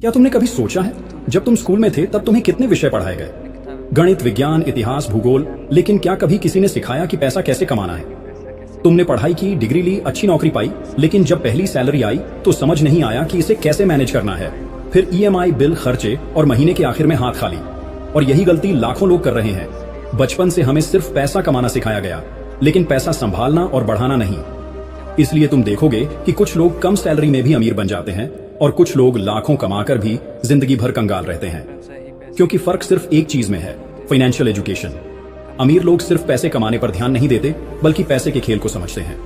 क्या तुमने कभी सोचा है जब तुम स्कूल में थे तब तुम्हें कितने विषय पढ़ाए गए? गणित, विज्ञान, इतिहास, भूगोल, लेकिन क्या कभी किसी ने सिखाया कि पैसा कैसे कमाना है? तुमने पढ़ाई की, डिग्री ली, अच्छी नौकरी पाई, लेकिन जब पहली सैलरी आई तो समझ नहीं आया कि इसे कैसे मैनेज करना है। फिर ईएमआई, बिल, खर्चे और महीने के आखिर में हाथ खाली। और यही गलती लाखों लोग कर रहे हैं। बचपन से हमें सिर्फ पैसा कमाना सिखाया गया, लेकिन पैसा संभालना और बढ़ाना नहीं। इसलिए तुम देखोगे कि कुछ लोग कम सैलरी में भी अमीर बन जाते हैं और कुछ लोग लाखों कमाकर भी जिंदगी भर कंगाल रहते हैं। क्योंकि फर्क सिर्फ एक चीज में है, फाइनेंशियल एजुकेशन। अमीर लोग सिर्फ पैसे कमाने पर ध्यान नहीं देते, बल्कि पैसे के खेल को समझते हैं।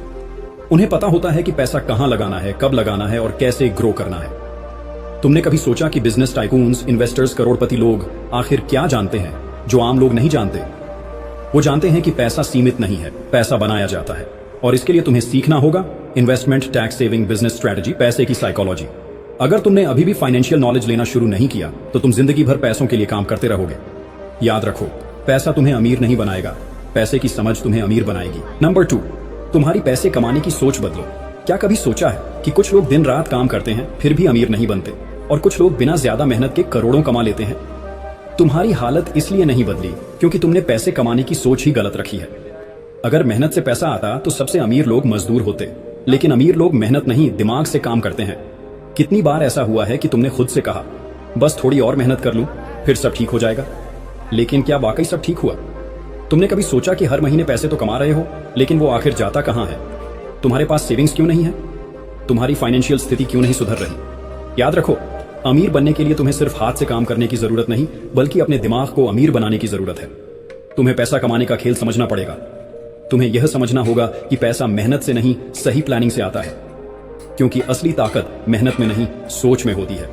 उन्हें पता होता है कि पैसा कहां लगाना है, कब लगाना है और कैसे ग्रो करना है। तुमने कभी सोचा कि बिजनेस टाइकून्स, इन्वेस्टर्स, करोड़पति लोग आखिर क्या जानते हैं जो आम लोग नहीं जानते? वो जानते हैं कि पैसा सीमित नहीं है, पैसा बनाया जाता है। और इसके लिए तुम्हें सीखना होगा investment, tax saving, business strategy, पैसे की साइकोलॉजी। अगर तुमने अभी भी फाइनेंशियल नॉलेज लेना शुरू नहीं किया तो तुम जिंदगी भर पैसों के लिए काम करते रहोगे। याद रखो, पैसा तुम्हें अमीर नहीं बनाएगा, पैसे की समझ तुम्हें अमीर बनाएगी। नंबर 2, तुम्हारी पैसे कमाने की सोच बदलो। क्या कभी सोचा है कि कुछ लोग दिन रात काम करते हैं फिर भी अमीर नहीं बनते, और कुछ लोग बिना ज्यादा मेहनत के करोड़ों कमा लेते हैं? तुम्हारी हालत इसलिए नहीं बदली क्योंकि तुमने पैसे कमाने की सोच ही गलत रखी है। अगर मेहनत से पैसा आता तो सबसे अमीर लोग मजदूर होते, लेकिन अमीर लोग मेहनत नहीं, दिमाग से काम करते हैं। कितनी बार ऐसा हुआ है कि तुमने खुद से कहा, बस थोड़ी और मेहनत कर लूं फिर सब ठीक हो जाएगा। लेकिन क्या वाकई सब ठीक हुआ? तुमने कभी सोचा कि हर महीने पैसे तो कमा रहे हो, लेकिन वो आखिर जाता कहां है? तुम्हारे पास सेविंग्स क्यों नहीं है? तुम्हारी फाइनेंशियल स्थिति क्यों नहीं सुधर रही? याद रखो, अमीर बनने के लिए तुम्हें सिर्फ हाथ से काम करने की जरूरत नहीं, बल्कि अपने दिमाग को अमीर बनाने की जरूरत है। तुम्हें पैसा कमाने का खेल समझना पड़ेगा। तुम्हें यह समझना होगा कि पैसा मेहनत से नहीं, सही प्लानिंग से आता है। क्योंकि असली ताकत मेहनत में नहीं, सोच में होती है।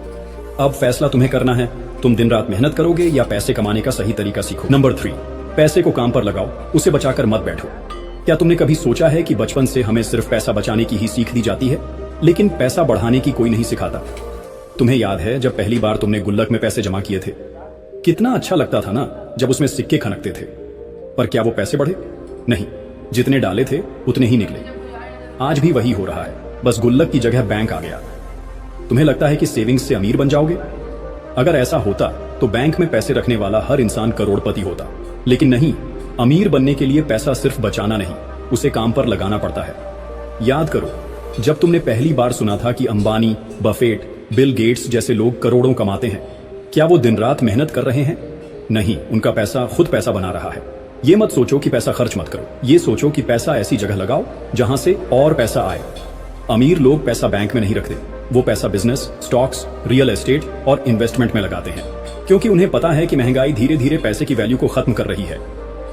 अब फैसला तुम्हें करना है, तुम दिन रात मेहनत करोगे या पैसे कमाने का सही तरीका सीखो। नंबर 3, पैसे को काम पर लगाओ, उसे बचाकर मत बैठो। क्या तुमने कभी सोचा है कि बचपन से हमें सिर्फ पैसा बचाने की ही सीख दी जाती है, लेकिन पैसा बढ़ाने की कोई नहीं सिखाता? तुम्हें याद है जब पहली बार तुमने गुल्लक में पैसे जमा किए थे? कितना अच्छा लगता था ना जब उसमें सिक्के खनकते थे। पर क्या वो पैसे बढ़े? नहीं, जितने डाले थे उतने ही निकले। आज भी वही हो रहा है, बस गुल्लक की जगह बैंक आ गया। तुम्हें लगता है कि सेविंग्स से अमीर बन जाओगे? अगर ऐसा होता तो बैंक में पैसे रखने वाला हर इंसान करोड़पति होता। लेकिन नहीं, अमीर बनने के लिए पैसा सिर्फ बचाना नहीं, उसे काम पर लगाना पड़ता है। याद करो, जब तुमने पहली बार सुना था कि अंबानी, बफेट, बिल गेट्स जैसे लोग करोड़ों कमाते हैं, क्या वो दिन रात मेहनत कर रहे हैं? नहीं, उनका पैसा खुद पैसा बना रहा है। ये मत सोचो कि पैसा खर्च मत करो, ये सोचो कि पैसा ऐसी जगह लगाओ जहां से और पैसा आए। अमीर लोग पैसा बैंक में नहीं रखते, वो पैसा बिजनेस, स्टॉक्स, रियल एस्टेट और इन्वेस्टमेंट में लगाते हैं, क्योंकि उन्हें पता है कि महंगाई धीरे धीरे पैसे की वैल्यू को खत्म कर रही है।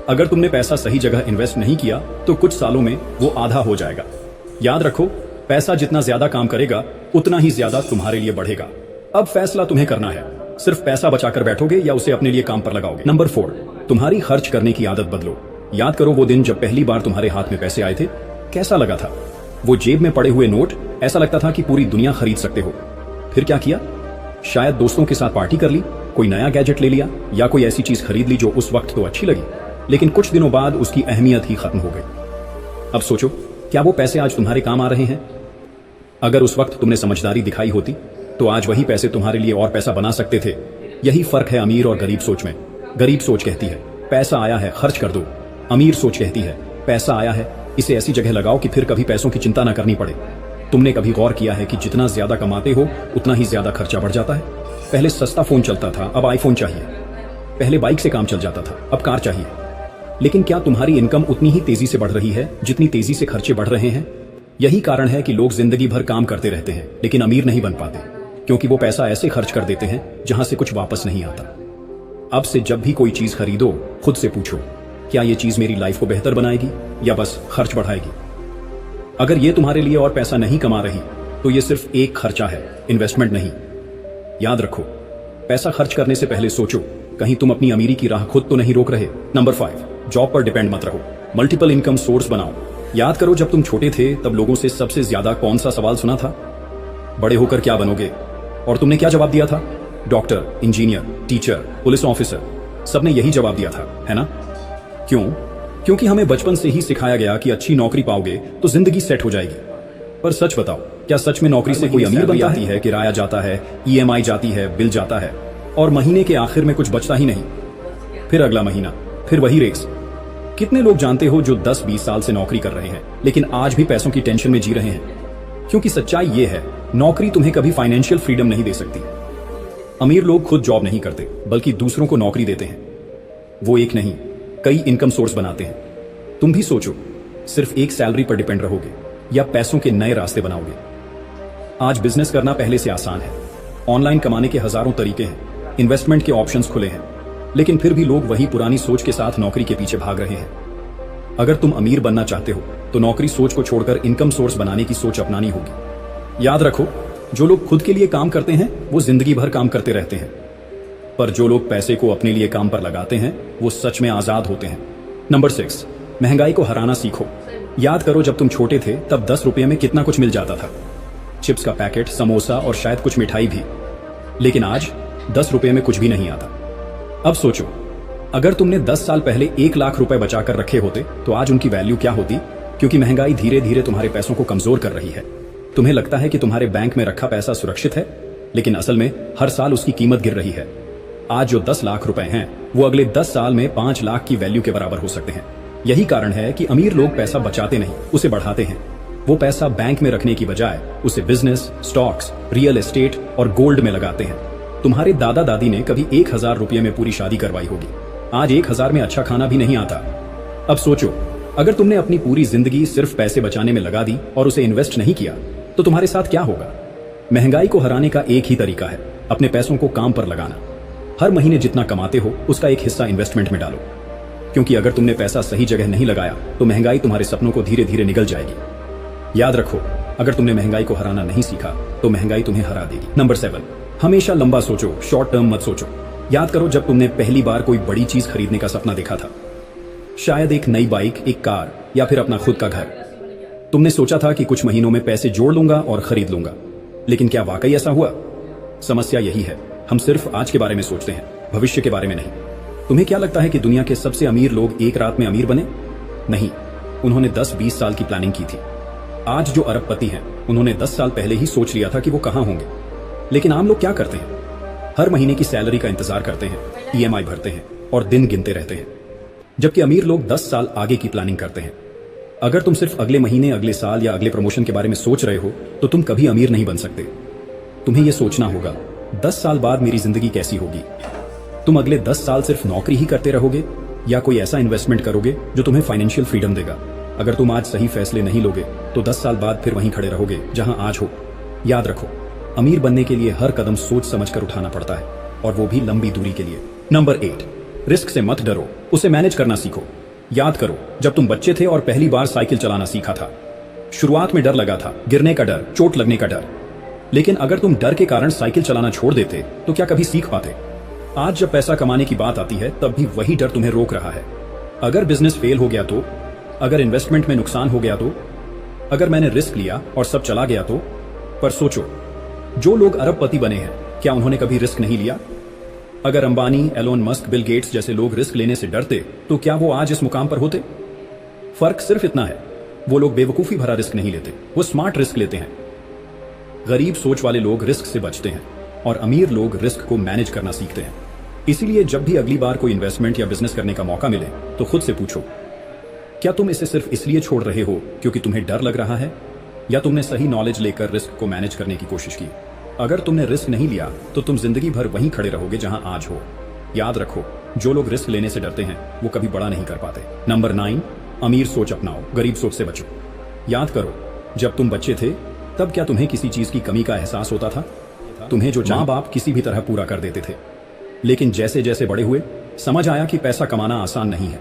अगर तुमने पैसा सही जगह इन्वेस्ट नहीं किया तो कुछ सालों में वो आधा हो जाएगा। याद रखो, पैसा जितना ज्यादा काम करेगा उतना ही ज्यादा तुम्हारे लिए बढ़ेगा। अब फैसला तुम्हें करना है, सिर्फ पैसा बचाकर बैठोगे या उसे अपने लिए काम पर लगाओगे। नंबर 4, तुम्हारी खर्च करने की आदत बदलो। याद करो वो दिन जब पहली बार तुम्हारे हाथ में पैसे आए थे, कैसा लगा था? वो जेब में पड़े हुए नोट, ऐसा लगता था कि पूरी दुनिया खरीद सकते हो। फिर क्या किया? शायद दोस्तों के साथ पार्टी कर ली, कोई नया गैजेट ले लिया या कोई ऐसी चीज खरीद ली जो उस वक्त तो अच्छी लगी, लेकिन कुछ दिनों बाद उसकी अहमियत ही खत्म हो गई। अब सोचो, क्या वो पैसे आज तुम्हारे काम आ रहे हैं? अगर उस वक्त तुमने समझदारी दिखाई होती तो आज वही पैसे तुम्हारे लिए और पैसा बना सकते थे। यही फर्क है अमीर और गरीब सोच में। गरीब सोच कहती है पैसा आया है, खर्च कर दो। अमीर सोच कहती है पैसा आया है, इसे ऐसी जगह लगाओ कि फिर कभी पैसों की चिंता न करनी पड़े। तुमने कभी गौर किया है कि जितना ज्यादा कमाते हो उतना ही ज्यादा खर्चा बढ़ जाता है? पहले सस्ता फोन चलता था, अब आईफोन चाहिए। पहले बाइक से काम चल जाता था, अब कार चाहिए। लेकिन क्या तुम्हारी इनकम उतनी ही तेजी से बढ़ रही है जितनी तेजी से खर्चे बढ़ रहे हैं? यही कारण है कि लोग जिंदगी भर काम करते रहते हैं लेकिन अमीर नहीं बन पाते, क्योंकि वो पैसा ऐसे खर्च कर देते हैं जहां से कुछ वापस नहीं आता। अब से जब भी कोई चीज खरीदो, खुद से पूछो, क्या ये चीज मेरी लाइफ को बेहतर बनाएगी या बस खर्च बढ़ाएगी? अगर ये तुम्हारे लिए और पैसा नहीं कमा रही तो ये सिर्फ एक खर्चा है, इन्वेस्टमेंट नहीं। याद रखो, पैसा खर्च करने से पहले सोचो, कहीं तुम अपनी अमीरी की राह खुद तो नहीं रोक रहे। नंबर 5, जॉब पर डिपेंड मत रहो, मल्टीपल इनकम सोर्स बनाओ। याद करो, जब तुम छोटे थे तब लोगों से सबसे ज्यादा कौन सा सवाल सुना था? बड़े होकर क्या बनोगे? और तुमने क्या जवाब दिया था? Doctor, engineer, teacher, police officer. सबने यही जवाब दिया था, है ना? क्यों? क्योंकि हमें बचपन से ही सिखाया गया कि अच्छी नौकरी पाओगे तो जिंदगी सेट हो जाएगी। पर सच बताओ, क्या सच में नौकरी से कोई अमीर बनता है? किराया जाता है, ईएमआई जाती है, बिल जाता है और महीने के आखिर में कुछ बचता ही नहीं। फिर अगला महीना, फिर वही रेस। कितने लोग जानते हो जो 10-20 साल से नौकरी कर रहे हैं लेकिन आज भी पैसों की टेंशन में जी रहे हैं? क्योंकि सच्चाई ये है, नौकरी तुम्हें कभी फाइनेंशियल फ्रीडम नहीं दे सकती। अमीर लोग खुद जॉब नहीं करते बल्कि दूसरों को नौकरी देते हैं। वो एक नहीं, कई इनकम सोर्स बनाते हैं। तुम भी सोचो, सिर्फ एक सैलरी पर डिपेंड रहोगे या पैसों के नए रास्ते बनाओगे? आज बिजनेस करना पहले से आसान है। ऑनलाइन कमाने के हजारों तरीके हैं, इन्वेस्टमेंट के ऑप्शंस खुले हैं, लेकिन फिर भी लोग वही पुरानी सोच के साथ नौकरी के पीछे भाग रहे हैं। अगर तुम अमीर बनना चाहते हो तो नौकरी सोच को छोड़कर इनकम सोर्स बनाने की सोच अपनानी होगी। याद रखो, जो लोग खुद के लिए काम करते हैं वो जिंदगी भर काम करते रहते हैं, पर जो लोग पैसे को अपने लिए काम पर लगाते हैं वो सच में आजाद होते हैं। नंबर 6, महंगाई को हराना सीखो। याद करो, जब तुम छोटे थे तब 10 रुपये में कितना कुछ मिल जाता था। चिप्स का पैकेट, समोसा और शायद कुछ मिठाई भी। लेकिन आज 10 रुपये में कुछ भी नहीं आता। अब सोचो, अगर तुमने 10 साल पहले 1 लाख रुपए बचाकर रखे होते तो आज उनकी वैल्यू क्या होती? क्योंकि महंगाई धीरे धीरे तुम्हारे पैसों को कमजोर कर रही है। तुम्हें लगता है कि तुम्हारे बैंक में रखा पैसा सुरक्षित है, लेकिन असल में हर साल उसकी कीमत गिर रही है। आज जो 10 लाख रुपए हैं वो अगले 10 साल में 5 लाख की वैल्यू के बराबर हो सकते हैं। यही कारण है कि अमीर लोग पैसा बचाते नहीं, उसे बढ़ाते हैं। वो पैसा बैंक में रखने की बजाय उसे बिजनेस, स्टॉक्स, रियल एस्टेट और गोल्ड में लगाते हैं। तुम्हारे दादा दादी ने कभी 1000 रुपये में पूरी शादी करवाई होगी, आज 1000 में अच्छा खाना भी नहीं आता। अब सोचो, अगर तुमने अपनी पूरी जिंदगी सिर्फ पैसे बचाने में लगा दी और उसे इन्वेस्ट नहीं किया तो तुम्हारे साथ क्या होगा? महंगाई को हराने का एक ही तरीका है, अपने पैसों को काम पर लगाना। हर महीने जितना कमाते हो उसका एक हिस्सा इन्वेस्टमेंट में डालो, क्योंकि अगर तुमने पैसा सही जगह नहीं लगाया तो महंगाई तुम्हारे सपनों को धीरे धीरे निगल जाएगी। याद रखो, अगर तुमने महंगाई को हराना नहीं सीखा तो महंगाई तुम्हें हरा देगी। नंबर 7, हमेशा लंबा सोचो, शॉर्ट टर्म मत सोचो। याद करो, जब तुमने पहली बार कोई बड़ी चीज खरीदने का सपना देखा था, शायद एक नई बाइक, एक कार या फिर अपना खुद का घर, तुमने सोचा था कि कुछ महीनों में पैसे जोड़ लूंगा और खरीद लूंगा। लेकिन क्या वाकई ऐसा हुआ? समस्या यही है, हम सिर्फ आज के बारे में सोचते हैं, भविष्य के बारे में नहीं। तुम्हें क्या लगता है कि दुनिया के सबसे अमीर लोग एक रात में अमीर बने? नहीं, उन्होंने 10-20 साल की प्लानिंग की थी। आज जो अरबपति हैं उन्होंने 10 साल पहले ही सोच लिया था कि वो कहां होंगे। लेकिन आम लोग क्या करते हैं? हर महीने की सैलरी का इंतजार करते हैं, ईएमआई भरते हैं और दिन गिनते रहते हैं, जबकि अमीर लोग 10 साल आगे की प्लानिंग करते हैं। अगर तुम सिर्फ अगले महीने, अगले साल या अगले प्रमोशन के बारे में सोच रहे हो तो तुम कभी अमीर नहीं बन सकते। तुम्हें यह सोचना होगा, 10 साल बाद मेरी जिंदगी कैसी होगी? तुम अगले 10 साल सिर्फ नौकरी ही करते रहोगे या कोई ऐसा इन्वेस्टमेंट करोगे जो तुम्हें फाइनेंशियल फ्रीडम देगा? अगर तुम आज सही फैसले नहीं लोगे तो 10 साल बाद फिर वहीं खड़े रहोगे जहां आज हो। याद रखो, अमीर बनने के लिए हर कदम सोच समझकर उठाना पड़ता है, और वो भी लंबी दूरी के लिए। नंबर 8, रिस्क से मत डरो, उसे मैनेज करना सीखो। याद करो, जब तुम बच्चे थे और पहली बार साइकिल चलाना सीखा था, शुरुआत में डर लगा था, गिरने का डर, चोट लगने का डर। लेकिन अगर तुम डर के कारण साइकिल चलाना छोड़ देते तो क्या कभी सीख पाते? आज जब पैसा कमाने की बात आती है तब भी वही डर तुम्हें रोक रहा है। अगर बिजनेस फेल हो गया तो, अगर इन्वेस्टमेंट में नुकसान हो गया तो, अगर मैंने रिस्क लिया और सब चला गया तो। पर सोचो, जो लोग अरबपति बने हैं, क्या उन्होंने कभी रिस्क नहीं लिया? अगर Ambani, Elon Musk, Bill Gates जैसे लोग रिस्क लेने से डरते तो क्या वो आज इस मुकाम पर होते? फर्क सिर्फ इतना है, वो लोग बेवकूफी भरा रिस्क नहीं लेते, वो स्मार्ट रिस्क लेते हैं। गरीब सोच वाले लोग रिस्क से बचते हैं और अमीर लोग रिस्क को मैनेज करना सीखते हैं। इसीलिए जब भी अगली बार कोई इन्वेस्टमेंट या बिजनेस करने का मौका मिले तो खुद से पूछो, क्या तुम इसे सिर्फ इसलिए छोड़ रहे हो क्योंकि तुम्हें डर लग रहा है, या तुमने सही नॉलेज लेकर रिस्क को मैनेज करने की कोशिश की? अगर तुमने रिस्क नहीं लिया तो तुम जिंदगी भर वहीं खड़े रहोगे जहां आज हो। याद रखो, जो लोग रिस्क लेने से डरते हैं वो कभी बड़ा नहीं कर पाते। नंबर 9, अमीर सोच अपनाओ, गरीब सोच से बचो। याद करो, जब तुम बच्चे थे तब क्या तुम्हें किसी चीज की कमी का एहसास होता था? तुम्हें जो माँ बाप किसी भी तरह पूरा कर देते थे। लेकिन जैसे जैसे बड़े हुए समझ आया कि पैसा कमाना आसान नहीं है।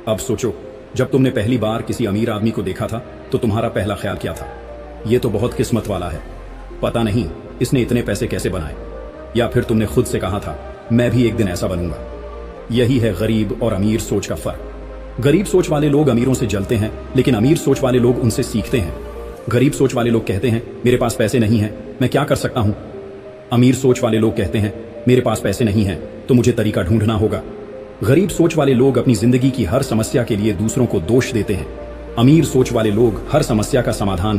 अब सोचो, जब तुमने पहली बार किसी अमीर आदमी को देखा था तो तुम्हारा पहला ख्याल क्या था? ये तो बहुत किस्मत वाला है, पता नहीं इसने इतने पैसे कैसे बनाए। या फिर तुमने खुद से कहा था, मैं भी एक दिन ऐसा बनूंगा। यही है गरीब और अमीर सोच का फर्क। गरीब सोच वाले लोग अमीरों से जलते हैं, लेकिन अमीर सोच वाले लोग उनसे सीखते हैं। गरीब सोच वाले लोग कहते हैं, मेरे पास पैसे नहीं हैं, मैं क्या कर सकता हूं? अमीर सोच वाले लोग कहते हैं, मेरे पास पैसे नहीं हैं तो मुझे तरीका ढूंढना होगा। गरीब सोच वाले लोग अपनी जिंदगी की हर समस्या के लिए दूसरों को दोष देते हैं। अमीर सोच वाले लोग हर समस्या का समाधान